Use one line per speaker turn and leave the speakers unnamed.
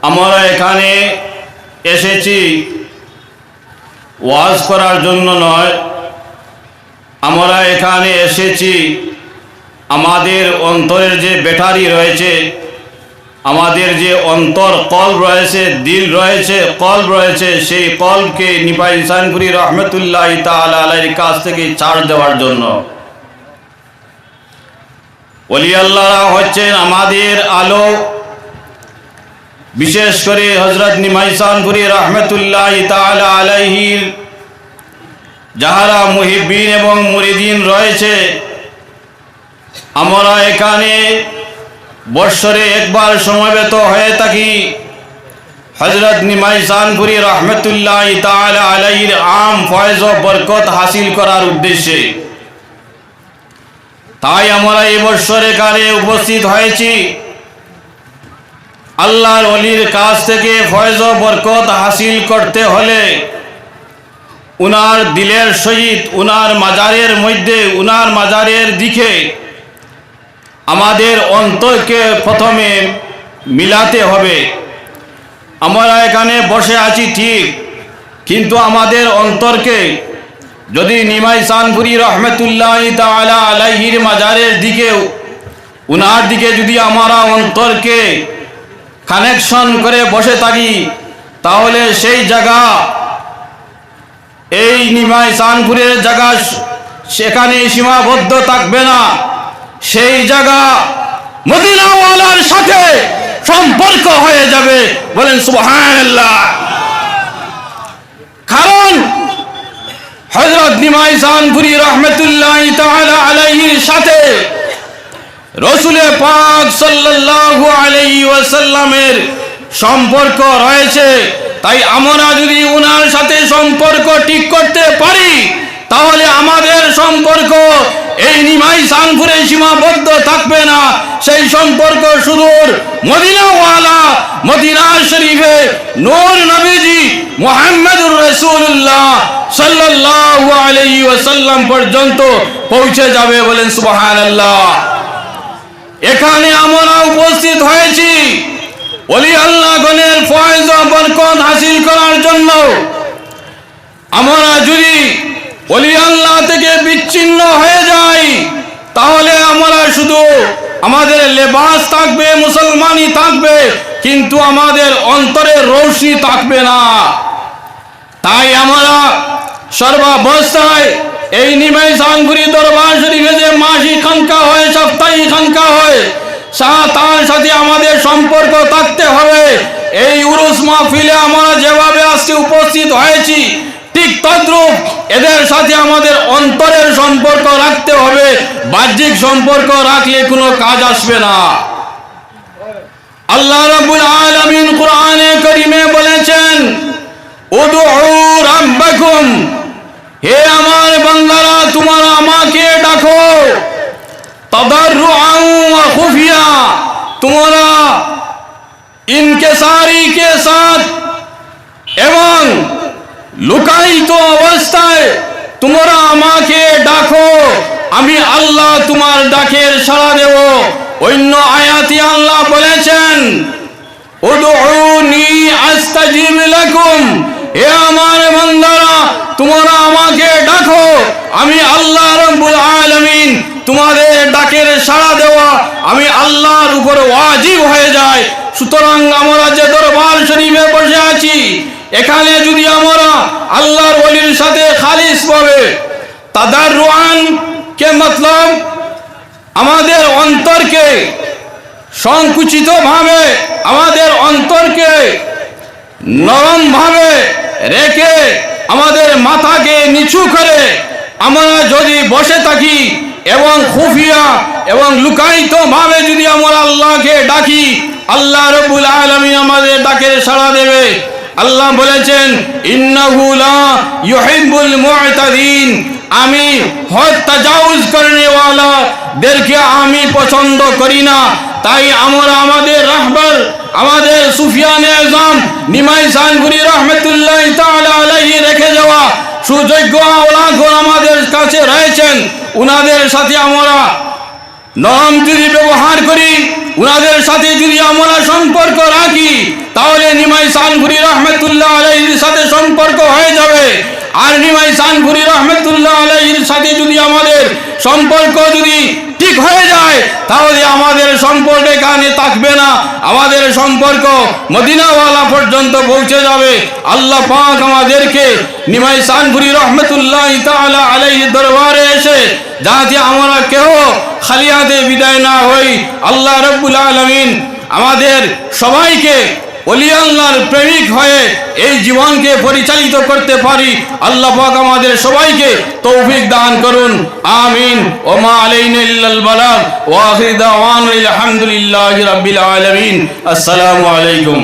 আমরা এখানে এসেছি ওয়াজ করার জন্য নয়, আমরা এখানে এসেছি আমাদের অন্তরের যে ব্যাটারি রয়েছে, আমাদের যে অন্তর কলব রয়েছে, দিল রয়েছে, কলব রয়েছে, সেই কলবকে নিপাই ইহসানপুরী রহমতুল্লাহ তাআলা আলাইহির কাছ থেকে চার্জ দেওয়ার জন্য। ওলি আল্লাহরা হচ্ছেন আমাদের আলো। বিশেষ করে হযরত নিমাই ইহসানপুরী রহমতুল্লাহ তাআলা আলাইহির যাহারা মুহিব্বিন এবং মুরিদিন রয়েছে, আমরা এখানে বৎসরে একবার সমবেত হয়ে থাকি হযরত নিমাই ইহসানপুরী রহমতুল্লাহ তাআলা আলাইহির আম ফয়েজ ও বরকত হাসিল করার উদ্দেশ্যে। তাই আমরা এই বৎসর এখানে উপস্থিত হয়েছি আল্লাহর ওলির কাছ থেকে ফয়েজ ও বরকত হাসিল করতে হলে উনার দিলের সহিত, উনার মাজারের মধ্যে, উনার মাজারের দিকে আমাদের অন্তরকে প্রথমে মিলাতে হবে। আমরা এখানে বসে আছি ঠিক, কিন্তু আমাদের অন্তরকে যদি নিমাই ইহসানপুরী রহমতুল্লাহ তাআলা আলাইহির মাজারের দিকে, উনার দিকে যদি আমরা অন্তরকে কানেকশন করে বসে থাকি, তাহলে সেই জায়গা, এই নিমাই ইহসানপুরের জায়গা সেখানে সীমাবদ্ধ থাকবে না, সেই জায়গা মদিনাওয়ালার সাথে সম্পর্ক হয়ে যাবে। বলেন সুবহানাল্লাহ। কারণ হযরত নিমাই ইহসানপুরী রহমতুল্লাহ তাআলা আলাইহির সাথে রাসূল পাক সাল্লাল্লাহু আলাইহি ওয়াসাল্লামের সম্পর্ক রয়েছে। তাই আমরা যদি উনার সাথে সম্পর্ক ঠিক করতে পারি, তাহলে আমাদের সম্পর্ক এই নিমাই ইহসানপুরে সীমাবদ্ধ থাকবে না, সেই সম্পর্ক সুদূর মদিনাওয়ালা, মদিনা শরীফে নূর নবীজি মুহাম্মদুর রাসূলুল্লাহ সাল্লাল্লাহু আলাইহি ওয়াসাল্লাম পর্যন্ত পৌঁছে যাবে। বলেন সুবহানাল্লাহ। এখানে আমরা উপস্থিত হয়েছি ওলি আল্লাহগণের ফয়েজ ও বরকত হাসিল করার জন্য। আমরা যদি ওলি আল্লাহ থেকে বিচ্ছিন্ন হয়ে যাই, তাহলে আমরা শুধু আমাদের লেবাস থাকবে, মুসলমানই থাকবে, কিন্তু আমাদের অন্তরের রৌশনি থাকবে না। তাই আমরা সর্বাবস্থায় এই নিমাই ইহসানপুরী দরবার শরীফে যে মাসিক খানকা হয়, সাপ্তাহিক খানকা হয়, তার সাথে আমাদের সম্পর্ক থাকতে হবে। এই উরুস মাহফিলে আমরা যেভাবে আজকে উপস্থিত হয়েছি, ঠিক তদ্রূপ এদের সাথে আমাদের অন্তরের সম্পর্ক রাখতে হবে। বাহ্যিক সম্পর্ক রাখলে কোনো কাজ আসবে না। আল্লাহ রাব্বুল আলামিন কোরআনে কারীমে বলেছেন, উদউ রাব্বাকুম, হে আমার বান্দারা, তোমরা আমাকে ডাকো, তাদাররুআন ওয়া খুফিয়া, তোমরা ইনকিসারি কে সাথ এবং লুকায়িত অবস্থায় তোমরা আমাকে ডাকো, আমি আল্লাহ তোমার ডাকের সাড়া দেব। অন্য আয়াতে আল্লাহ বলেছেন, উদউনি আস্তাজিব লাকুম, হে আমার বান্দারা, তোমরা আমাকে ডাকো, আমি আল্লাহ রাব্বুল আলামিন তোমাদের ডাকের সাড়া দেওয়া আমি আল্লাহর উপর ওয়াজিব হয়ে যায়। সুতরাং আমরা যে দরবার শরীফে বসে আছি, এখানে যদি আমরা আল্লাহর ওলির সাথে খালিস ভাবে তাদাররুআন কে মতলব আমাদের অন্তরকে সংকুচিত ভাবে, আমাদের অন্তরকে নরম ভাবে রেখে, আমাদের মাথাকে নিচু করে আমরা যদি বসে থাকি এবং খুফিয়া এবং লুকায়িত ভাবে যদি আমরা আল্লাহকে ডাকি, আল্লাহ রাব্বুল আলামিন আমাদের ডাকের সাড়া দেবে। আল্লাহ বলেছেন, ইন্নাহু লা ইউহিব্বুল মু'তাদিন, আমি হদ তাজাউজ করনে ওয়ালাদেরকে আমি পছন্দ করি না। তাই আমরা আমাদের রাহবার, আমাদের সুফিয়ানে আজম নিমাই ইহসানপুরী রহমতুল্লাহ তাআলা আলাইহি রেখে যাওয়া সুযোগ্য আওলাদগণ আমাদের কাছে রয়েছেন, উনাদের সাথে আমরা নরম যদি ব্যবহার করি, উনাদের সাথে যদি আমরা সম্পর্ক রাখি, তাহলে নিমাই সানপুরি রহমতুল্লাহ আলাইহির সাথে সম্পর্ক হয়ে যাবে। আর নিমাই সানপুরি রহমতুল্লাহ আলাইহির সাথে যদি আমাদের সম্পর্ক যদি ঠিক হয়ে যায়, তাহলে আমাদের সম্পর্ক এখানে থাকবে না, আমাদের সম্পর্ক মদিনাওয়ালা পর্যন্ত পৌঁছে যাবে। আল্লাহ পাক আমাদেরকে নিমাই সানপুরি রহমতুল্লাহ তাআলা আলাইহির দরবারে এসে যাতে আমরা কেউ খালি হাতে বিদায় না হই, আল্লাহ রাব্বুল আলামিন আমাদের সবাইকে ওলি আল্লাহর প্রেমিক হয়ে এই জীবনকে পরিচালিত করতে পারি। আল্লাহ পাক আমাদের সবাইকে তৌফিক দান করুন, আমিন। ওয়া মা আলাইনা ইল্লাল বালাগ ওয়া আখিরু দাওয়ানা আলহামদুলিল্লাহি রাব্বিল আলামিন। আসসালামু আলাইকুম।